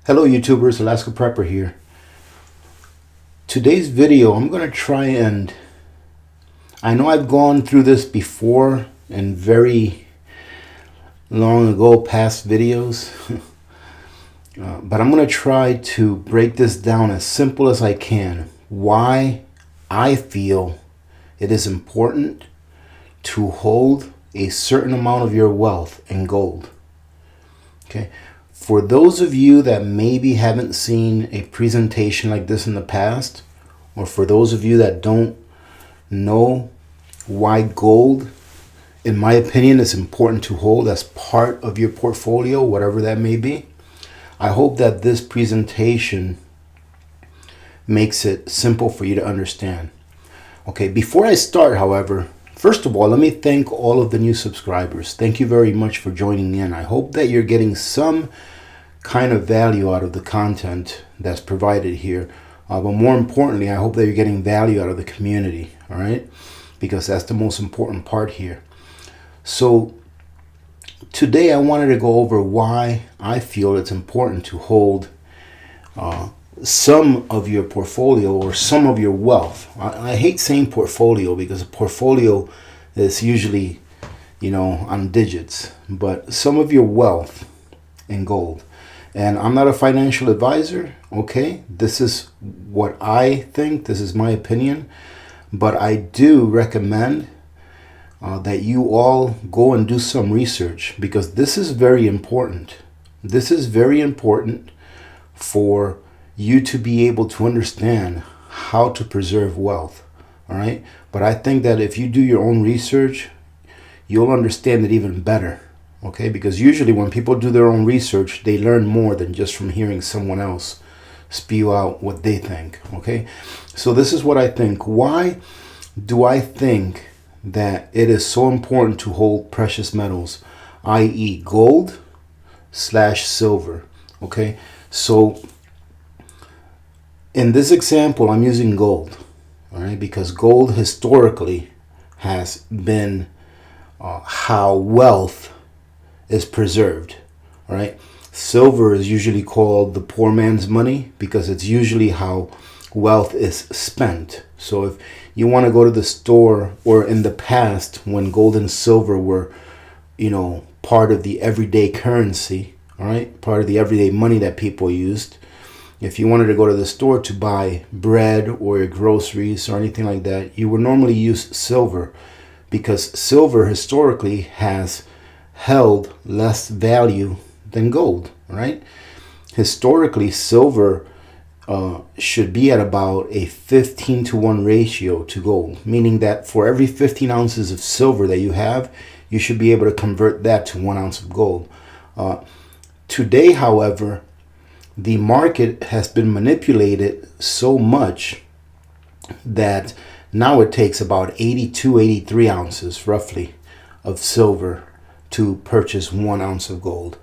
Hello YouTubers, Alaska Prepper here. Today's video I'm going to try and, I know I've gone through this before in very long ago past videos, but I'm going to try to break this down as simple as I can. Why I feel it is important to hold a certain amount of your wealth in gold. Okay. For those of you that maybe haven't seen a presentation like this in the past, or for those of you that don't know why gold, in my opinion, is important to hold as part of your portfolio, whatever that may be, I hope that this presentation makes it simple for you to understand. Okay, before I start, however, first of all, let me thank all of the new subscribers. Thank you very much for joining in. I hope that you're getting some kind of value out of the content that's provided here. But more importantly, I hope that you're getting value out of the community, all right? Because that's the most important part here. So today I wanted to go over why I feel it's important to hold some of your portfolio or some of your wealth. I hate saying portfolio because a portfolio is usually, on digits, but some of your wealth in gold. And I'm not a financial advisor, okay? This is what I think, this is my opinion, but I do recommend that you all go and do some research because this is very important. This is very important for you to be able to understand how to preserve wealth, all right? But I think that if you do your own research, you'll understand it even better. Okay, because usually when people do their own research, they learn more than just from hearing someone else spew out what they think. Okay, so this is what I think. Why do I think that it is so important to hold precious metals, i.e. gold/silver? Okay, so in this example, I'm using gold, all right, because gold historically has been how wealth is preserved. All right, silver is usually called the poor man's money because it's usually how wealth is spent. So if you want to go to the store, or in the past when gold and silver were part of the everyday currency, all right, part of the everyday money that people used, if you wanted to go to the store to buy bread or your groceries or anything like that, you would normally use silver because silver historically has held less value than gold, right? Historically, silver should be at about a 15-to-1 ratio to gold, meaning that for every 15 ounces of silver that you have, you should be able to convert that to 1 ounce of gold. Today, however, the market has been manipulated so much that now it takes about 82, 83 ounces roughly of silver to purchase 1 ounce of gold.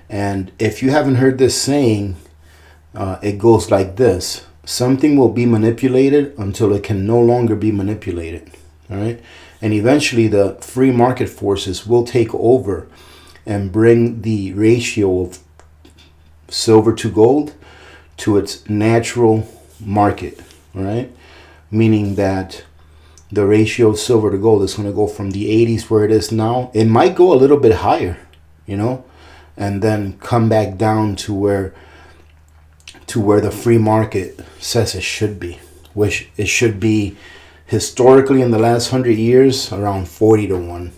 And if you haven't heard this saying, it goes like this: something will be manipulated until it can no longer be manipulated. All right, and eventually the free market forces will take over and bring the ratio of silver to gold to its natural market. All right, meaning that the ratio of silver to gold is going to go from the 80s where it is now. It might go a little bit higher, and then come back down to where the free market says it should be, which it should be historically in the last 100 years around 40-to-1.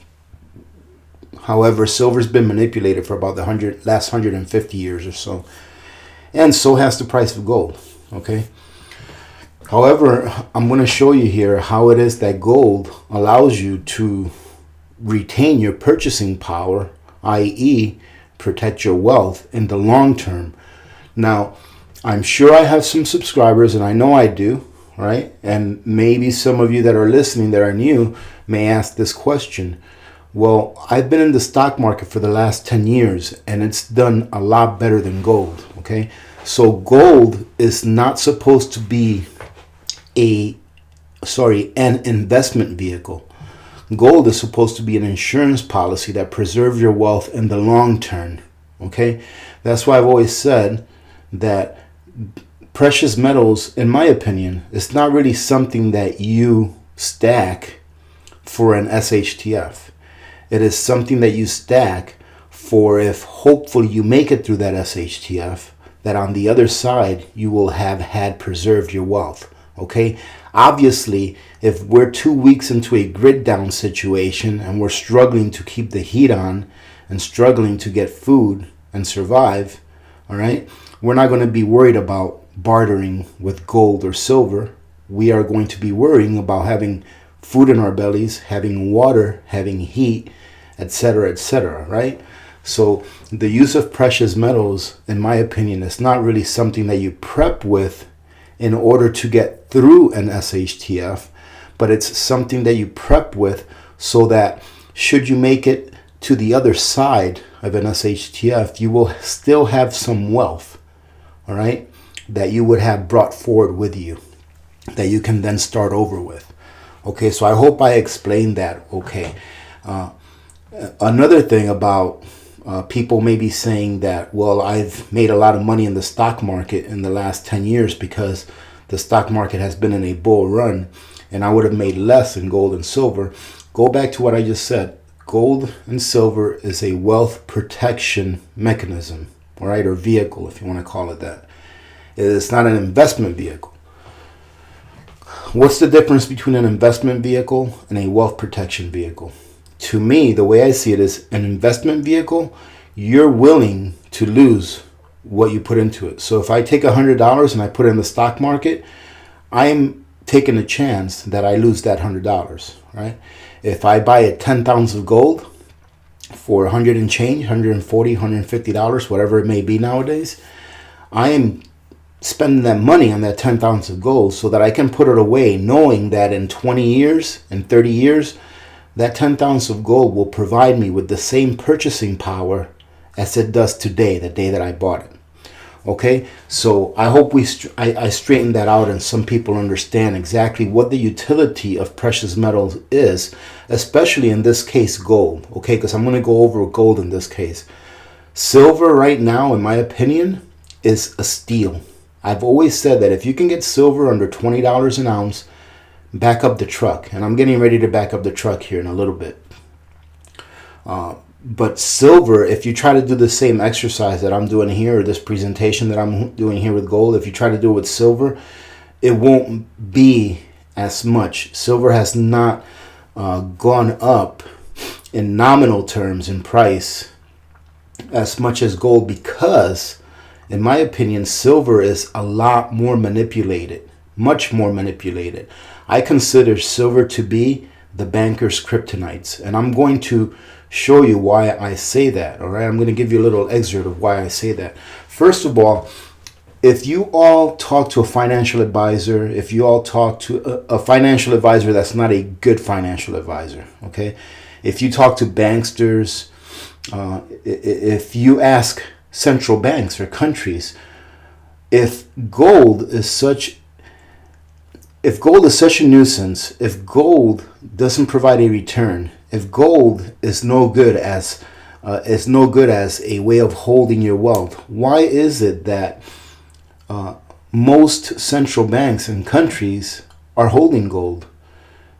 However, silver's been manipulated for about the last 150 years or so, and so has the price of gold. Okay. However, I'm going to show you here how it is that gold allows you to retain your purchasing power, i.e. protect your wealth in the long term. Now, I'm sure I have some subscribers, and I know I do, right? And maybe some of you that are listening that are new may ask this question. Well, I've been in the stock market for the last 10 years, and it's done a lot better than gold, okay? So gold is not supposed to be an investment vehicle. Gold is supposed to be an insurance policy that preserves your wealth in the long term. Okay, that's why I've always said that precious metals, in my opinion, is not really something that you stack for an SHTF. It is something that you stack for if hopefully you make it through that SHTF, that on the other side you will have had preserved your wealth. Okay? Obviously, if we're 2 weeks into a grid down situation and we're struggling to keep the heat on and struggling to get food and survive, all right, we're not going to be worried about bartering with gold or silver. We are going to be worrying about having food in our bellies, having water, having heat, etc., right? So the use of precious metals, in my opinion, is not really something that you prep with in order to get through an SHTF, but it's something that you prep with so that should you make it to the other side of an SHTF, you will still have some wealth, all right, that you would have brought forward with you, that you can then start over with. Okay, so I hope I explained that okay. Another thing about people may be saying that, well, I've made a lot of money in the stock market in the last 10 years because the stock market has been in a bull run and I would have made less in gold and silver. Go back to what I just said. Gold and silver is a wealth protection mechanism, all right, or vehicle, if you want to call it that. It's not an investment vehicle. What's the difference between an investment vehicle and a wealth protection vehicle? To me, the way I see it is an investment vehicle, you're willing to lose what you put into it. So if I take $100 and I put it in the stock market, I'm taking a chance that I lose that $100, right? If I buy a 10 ounce of gold for 100 and change, $140, $150, whatever it may be nowadays, I am spending that money on that 10 ounce of gold so that I can put it away knowing that in 20 years, in 30 years, that 10 ounce of gold will provide me with the same purchasing power as it does today, the day that I bought it. Okay, so I hope I straighten that out and some people understand exactly what the utility of precious metals is, especially in this case gold. Okay, because I'm going to go over gold in this case. Silver right now, in my opinion, is a steal. I've always said that if you can get silver under $20 an ounce, back up the truck. And I'm getting ready to back up the truck here in a little bit. But silver, if you try to do the same exercise that I'm doing here, or this presentation that I'm doing here with gold, if you try to do it with silver, it won't be as much. Silver has not gone up in nominal terms in price as much as gold because, in my opinion, silver is a lot more manipulated, much more manipulated. I consider silver to be the banker's kryptonites, and I'm going to show you why I say that. All right, I'm going to give you a little excerpt of why I say that. First of all, if you all talk to a financial advisor, if you all talk to a financial advisor that's not a good financial advisor, okay, if you talk to banksters, if you ask central banks or countries, if gold is such a nuisance, if gold doesn't provide a return, if gold is no good as a way of holding your wealth, why is it that most central banks and countries are holding gold?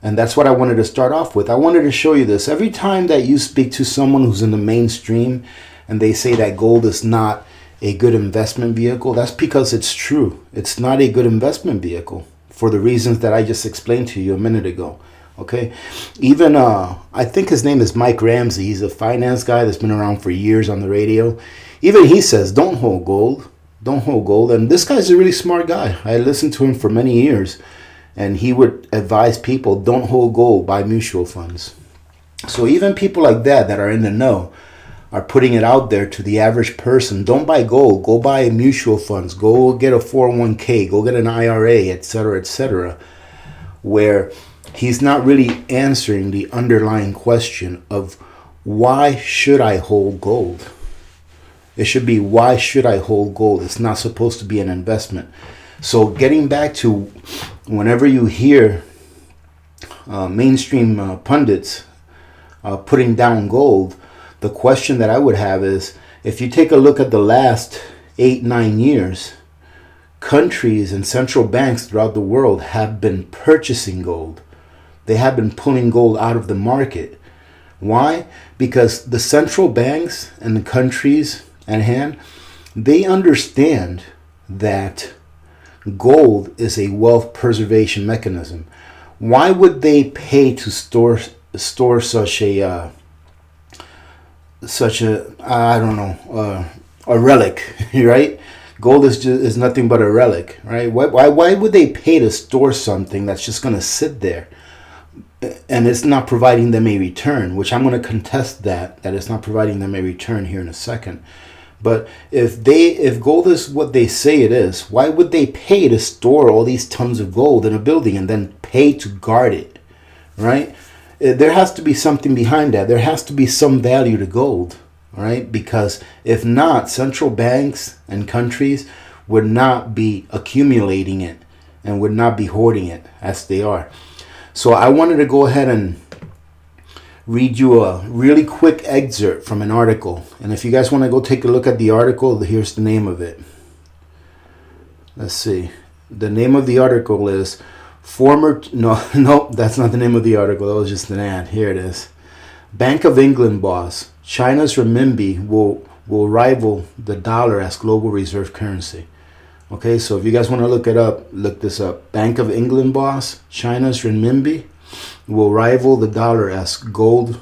And that's what I wanted to start off with. I wanted to show you this. Every time that you speak to someone who's in the mainstream and they say that gold is not a good investment vehicle, that's because it's true. It's not a good investment vehicle for the reasons that I just explained to you a minute ago. Okay, even I think his name is Mike Ramsey. He's a finance guy that's been around for years on the radio. Even he says, don't hold gold. Don't hold gold. And this guy's a really smart guy. I listened to him for many years. And he would advise people, don't hold gold, buy mutual funds. So even people like that are in the know are putting it out there to the average person. Don't buy gold. Go buy mutual funds. Go get a 401k. Go get an IRA, etc., where he's not really answering the underlying question of why should I hold gold? It should be why should I hold gold? It's not supposed to be an investment. So getting back to whenever you hear mainstream pundits putting down gold, the question that I would have is, if you take a look at the last 8, 9 years, countries and central banks throughout the world have been purchasing gold. They have been pulling gold out of the market. Why? Because the central banks and the countries at hand, they understand that gold is a wealth preservation mechanism. Why would they pay to store such a I don't know, a relic, right? Gold is nothing but a relic, right? Why would they pay to store something that's just going to sit there and it's not providing them a return, which I'm going to contest that it's not providing them a return here in a second. But if gold is what they say it is, why would they pay to store all these tons of gold in a building and then pay to guard it, right? There has to be something behind that. There has to be some value to gold, right? Because if not, central banks and countries would not be accumulating it and would not be hoarding it as they are. So I wanted to go ahead and read you a really quick excerpt from an article. And if you guys want to go take a look at the article, here's the name of it. Let's see. The name of the article is no, that's not the name of the article. That was just an ad. Here it is. Bank of England boss. China's renminbi will rival the dollar as global reserve currency. Okay, so if you guys want to look it up, look this up. Bank of England boss. China's renminbi will rival the dollar as global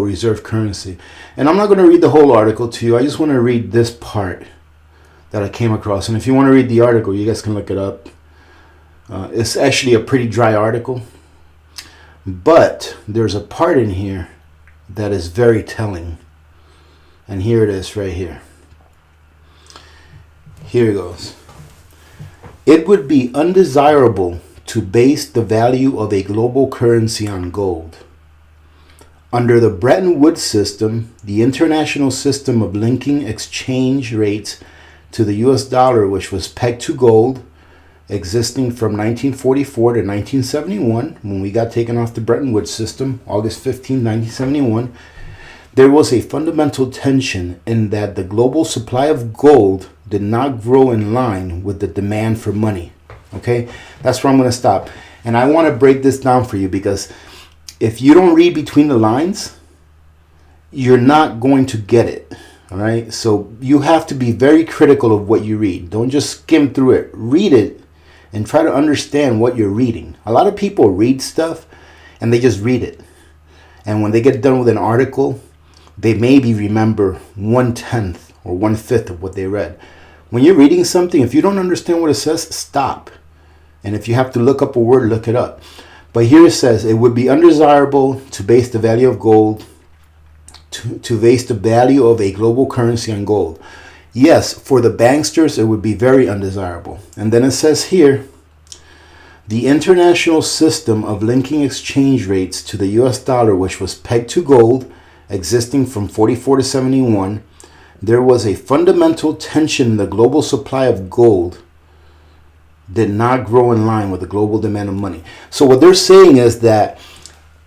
reserve currency. And I'm not going to read the whole article to you. I just want to read this part that I came across. And if you want to read the article, you guys can look it up. It's actually a pretty dry article, but there's a part in here that is very telling. And here it is right here. Here it goes. It would be undesirable to base the value of a global currency on gold. Under the Bretton Woods system, the international system of linking exchange rates to the US dollar, which was pegged to gold, existing from 1944 to 1971, when we got taken off the Bretton Woods system, August 15, 1971, there was a fundamental tension in that the global supply of gold did not grow in line with the demand for money. Okay, that's where I'm going to stop. And I want to break this down for you, because if you don't read between the lines, you're not going to get it. All right, so you have to be very critical of what you read. Don't just skim through it. Read it and try to understand what you're reading. A lot of people read stuff and they just read it. And when they get done with an article, they maybe remember 1/10 or 1/5 of what they read. When you're reading something, if you don't understand what it says, stop. And if you have to look up a word, look it up. But here it says, it would be undesirable to base the value of gold, to base the value of a global currency on gold. Yes, for the banksters, it would be very undesirable. And then it says here, the international system of linking exchange rates to the US dollar, which was pegged to gold, existing from 44 to 71, there was a fundamental tension in the global supply of gold did not grow in line with the global demand of money. So what they're saying is that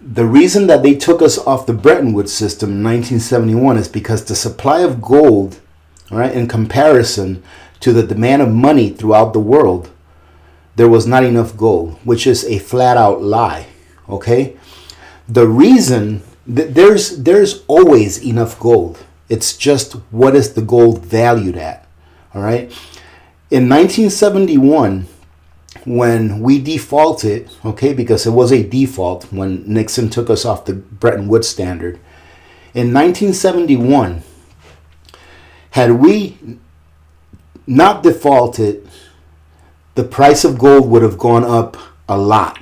the reason that they took us off the Bretton Woods system in 1971 is because the supply of gold, all right, in comparison to the demand of money throughout the world, there was not enough gold, which is a flat out lie. Okay, the reason there's always enough gold. It's just, what is the gold valued at? All right. In 1971, when we defaulted, okay, because it was a default when Nixon took us off the Bretton Woods standard. In 1971, had we not defaulted, the price of gold would have gone up a lot.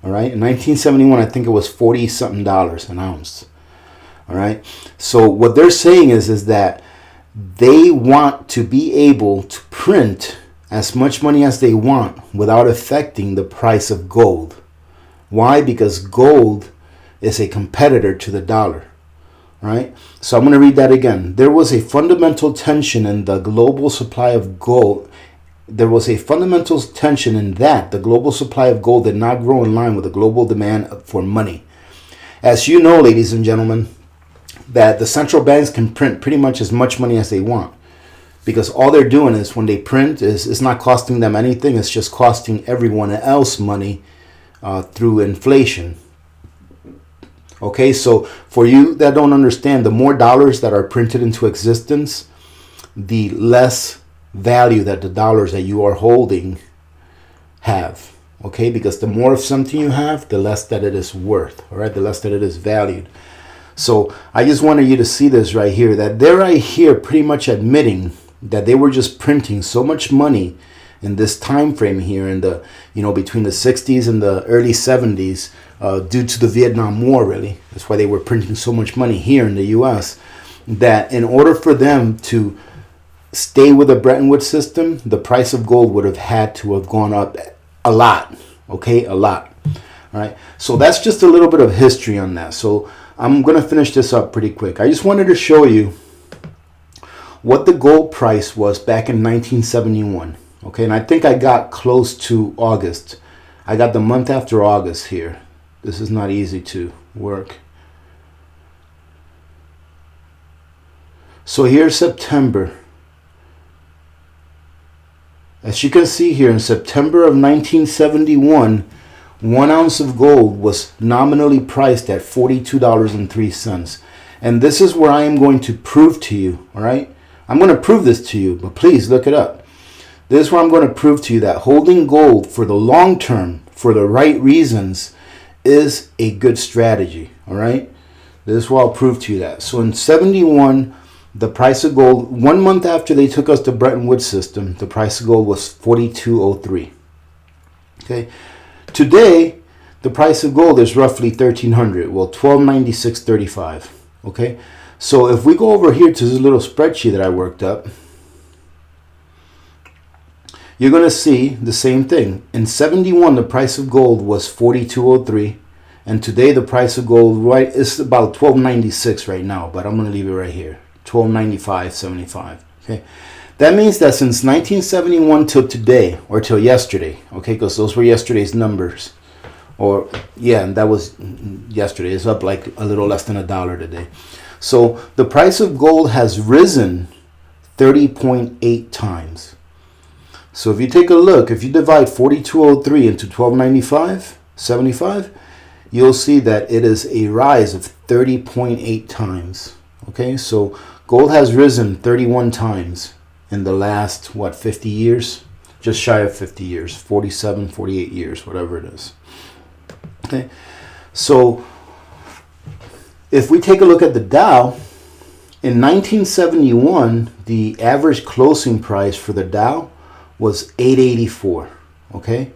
All right. In 1971, I think it was $40-something an ounce. All right. So what they're saying is that they want to be able to print as much money as they want without affecting the price of gold. Why? Because gold is a competitor to the dollar. Right? So I'm going to read that again. There was a fundamental tension in the global supply of gold. There was a fundamental tension in that the global supply of gold did not grow in line with the global demand for money. As you know, ladies and gentlemen, that the central banks can print pretty much as much money as they want. because all they're doing is when they print is it's not costing them anything. It's just costing everyone else money through inflation. Okay, so for you that don't understand, the more dollars that are printed into existence, the less value that the dollars that you are holding have. Okay, because the more of something you have, the less that it is worth. All right, the less that it is valued. So I just wanted you to see this right here, that they're right here pretty much admitting that they were just printing so much money in this time frame here in the, you know, between the 60s and the early 70s, due to the Vietnam War, really. That's why they were printing so much money here in the US, that in order for them to stay with the Bretton Woods system, the price of gold would have had to have gone up a lot. Okay, a lot. All right, so that's just a little bit of history on that. So I'm going to finish this up pretty quick. I just wanted to show you what the gold price was back in 1971. Okay, and I think I got close to August. I got the month after August here. This is not easy to work. So here's September. As you can see here, in September of 1971, 1 ounce of gold was nominally priced at $42.03. And this is where I am going to prove to you, all right? I'm going to prove this to you, but please look it up. This is where I'm going to prove to you that holding gold for the long term, for the right reasons, is a good strategy, all right? This is where I'll prove to you that. So in 71, the price of gold, 1 month after they took us to Bretton Woods system, the price of gold was $42.03. Okay. Today, the price of gold is roughly $1,300. Well, $1,296.35. Okay. So if we go over here to this little spreadsheet that I worked up, you're going to see the same thing. In 71, the price of gold was $42.03. And today, the price of gold is about $1,296 right now. But I'm going to leave it right here. $1,295.75. Okay, that means that since 1971 till today, or till yesterday, okay, because those were yesterday's numbers, or yeah, and that was yesterday. It's up like a little less than $1 today. So the price of gold has risen 30.8 times. So if you take a look, if you divide 4203 into 1295.75, you'll see that it is a rise of 30.8 times. Okay, so gold has risen 31 times in the last, what, 50 years? Just shy of 50 years, 47, 48 years, whatever it is. Okay, so if we take a look at the Dow, in 1971, the average closing price for the Dow was 884. Okay,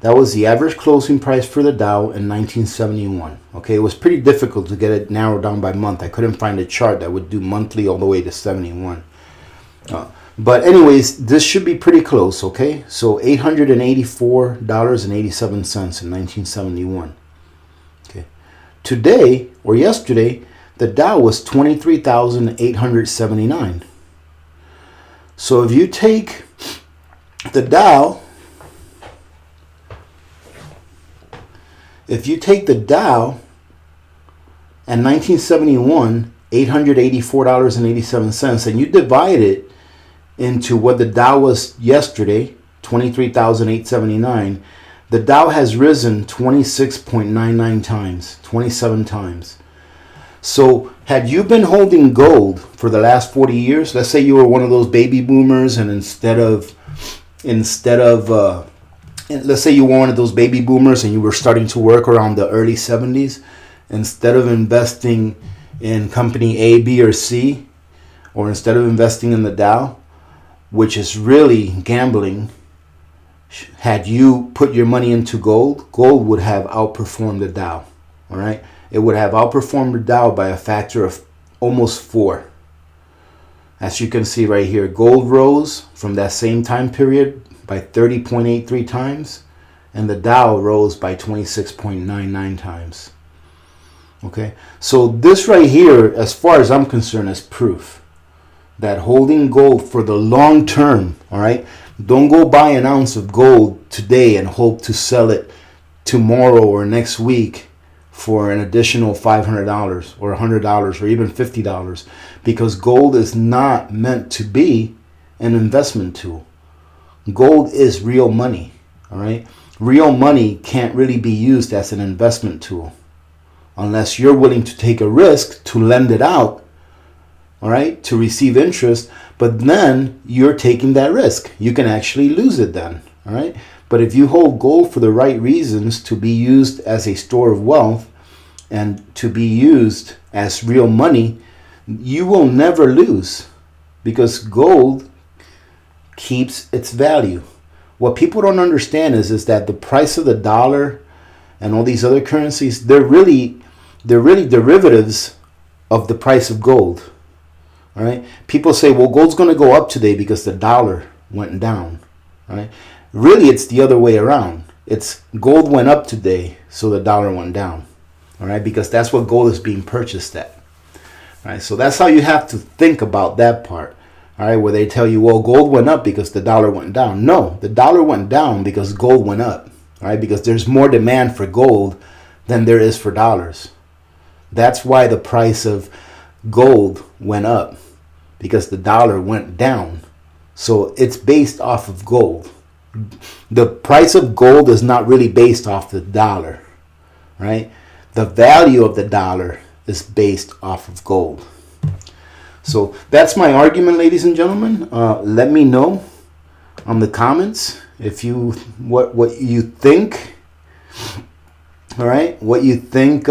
that was the average closing price for the Dow in 1971. Okay, it was pretty difficult to get it narrowed down by month. I couldn't find a chart that would do monthly all the way to 71. But anyways, this should be pretty close, okay? So $884.87 in 1971. Okay. Today, or yesterday, the Dow was 23,879. So if you take the Dow, and 1971, $884.87, and you divide it into what the Dow was yesterday, 23,879, the Dow has risen 26.99 times, 27 times. So had you been holding gold for the last 40 years, let's say you were one of those baby boomers, and instead of let's say you were one of those baby boomers and you were starting to work around the early 70s, instead of investing in company A, B, or C, or instead of investing in the Dow, which is really gambling, had you put your money into gold, gold would have outperformed the Dow. All right, it would have outperformed the Dow by a factor of almost 4. As you can see right here, gold rose from that same time period by 30.83 times, and the Dow rose by 26.99 times. Okay, so this right here, as far as I'm concerned, is proof that holding gold for the long term, all right, don't go buy an ounce of gold today and hope to sell it tomorrow or next week for an additional $500 or $100 or even $50, because gold is not meant to be an investment tool. Gold is real money, all right? Real money can't really be used as an investment tool unless you're willing to take a risk to lend it out, all right, to receive interest, but then you're taking that risk. You can actually lose it then, all right? But if you hold gold for the right reasons, to be used as a store of wealth and to be used as real money, you will never lose, because gold keeps its value. What people don't understand is that the price of the dollar and all these other currencies, they're really derivatives of the price of gold. All right. People say, well, gold's going to go up today because the dollar went down. All right. Really, it's the other way around. It's gold went up today, so the dollar went down. All right, because that's what gold is being purchased at. All right. So that's how you have to think about that part. All right, where they tell you, well, gold went up because the dollar went down. No, the dollar went down because gold went up. All right, because there's more demand for gold than there is for dollars. That's why the price of gold went up, because the dollar went down. So it's based off of gold. The price of gold is not really based off the dollar, right? The value of the dollar is based off of gold. So that's my argument, ladies and gentlemen. Let me know on the comments if you what you think. All right, what you think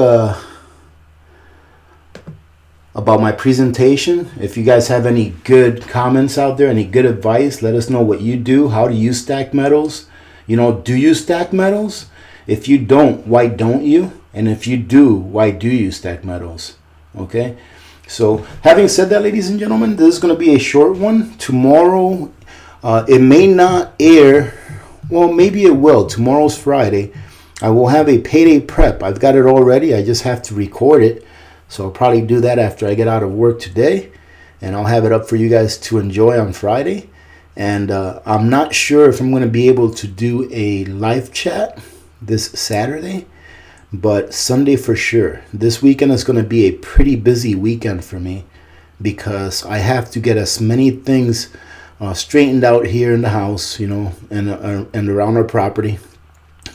about my presentation. If you guys have any good comments out there, any good advice, let us know what you do. How do you stack metals? You know, do you stack metals? If you don't, why don't you? And if you do, why do you stack metals? Okay. So having said that, ladies and gentlemen, this is going to be a short one. Tomorrow, it may not air. Well, maybe it will. Tomorrow's Friday. I will have a payday prep. I've got it all ready. I just have to record it. So I'll probably do that after I get out of work today. And I'll have it up for you guys to enjoy on Friday. And I'm not sure if I'm going to be able to do a live chat this Saturday. But Sunday for sure. This weekend is going to be a pretty busy weekend for me, because I have to get as many things straightened out here in the house, you know, and around our property,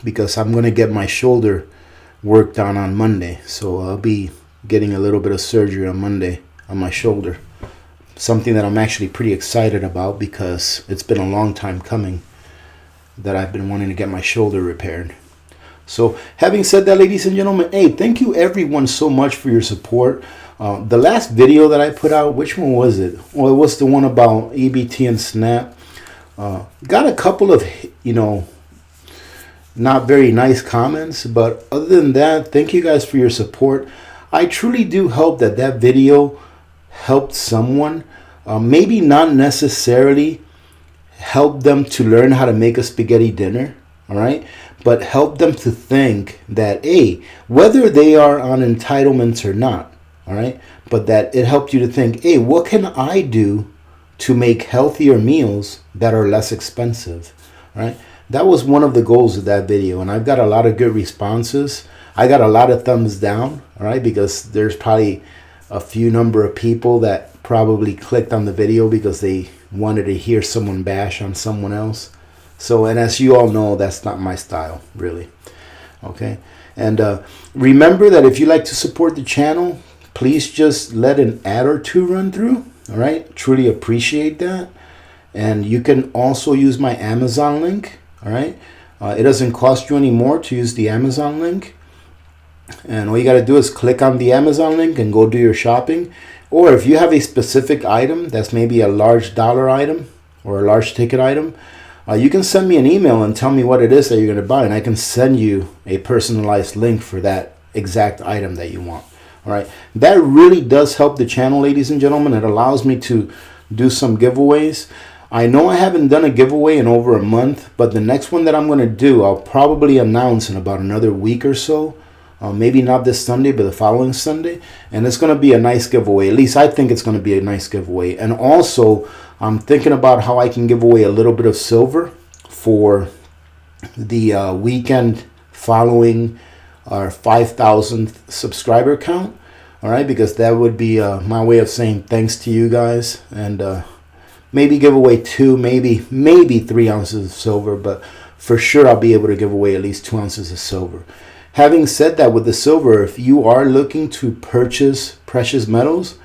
because I'm going to get my shoulder worked on Monday. So I'll be getting a little bit of surgery on Monday on my shoulder. Something that I'm actually pretty excited about, because it's been a long time coming that I've been wanting to get my shoulder repaired. So having said that, ladies and gentlemen, hey, thank you everyone so much for your support. The last video that I put out, which one was it? Well, it was the one about EBT and Snap. Got a couple of, you know, not very nice comments, but other than that, thank you guys for your support. I truly do hope that that video helped someone. Maybe not necessarily help them to learn how to make a spaghetti dinner, all right? But help them to think that, hey, whether they are on entitlements or not, all right, but that it helped you to think, hey, what can I do to make healthier meals that are less expensive, all right? That was one of the goals of that video, and I've got a lot of good responses. I got a lot of thumbs down, all right, because there's probably a few number of people that probably clicked on the video because they wanted to hear someone bash on someone else. So, and as you all know, that's not my style, really. Okay. And remember that if you like to support the channel, please just let an ad or two run through. All right. Truly appreciate that. And you can also use my Amazon link. All right. It doesn't cost you any more to use the Amazon link. And all you got to do is click on the Amazon link and go do your shopping. Or if you have a specific item that's maybe a large dollar item or a large ticket item, you can send me an email and tell me what it is that you're going to buy, and I can send you a personalized link for that exact item that you want. All right. That really does help the channel, ladies and gentlemen. It allows me to do some giveaways. I know I haven't done a giveaway in over a month, but the next one that I'm going to do, I'll probably announce in about another week or so. Maybe not this Sunday, but the following Sunday. And it's going to be a nice giveaway. At least I think it's going to be a nice giveaway. And also, I'm thinking about how I can give away a little bit of silver for the weekend following our 5,000th subscriber count. All right, because that would be my way of saying thanks to you guys, and maybe give away 2, maybe 3 ounces of silver, but for sure I'll be able to give away at least 2 ounces of silver. Having said that, with the silver, if you are looking to purchase precious metals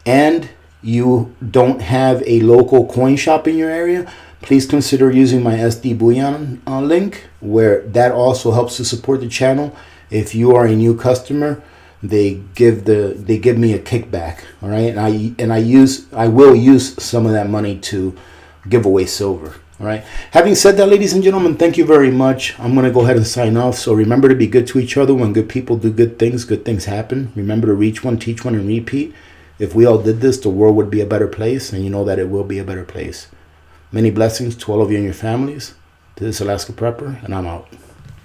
and you don't have a local coin shop in your area, please consider using my SD Bullion link, where that also helps to support the channel. If you are a new customer, they give me a kickback, all right, and I will use some of that money to give away silver. All right. Having said that, ladies and gentlemen, thank you very much. I'm going to go ahead and sign off. So remember to be good to each other. When good people do good things happen. Remember to reach one, teach one, and repeat. If we all did this, the world would be a better place, and you know that it will be a better place. Many blessings to all of you and your families. This is Alaska Prepper, and I'm out.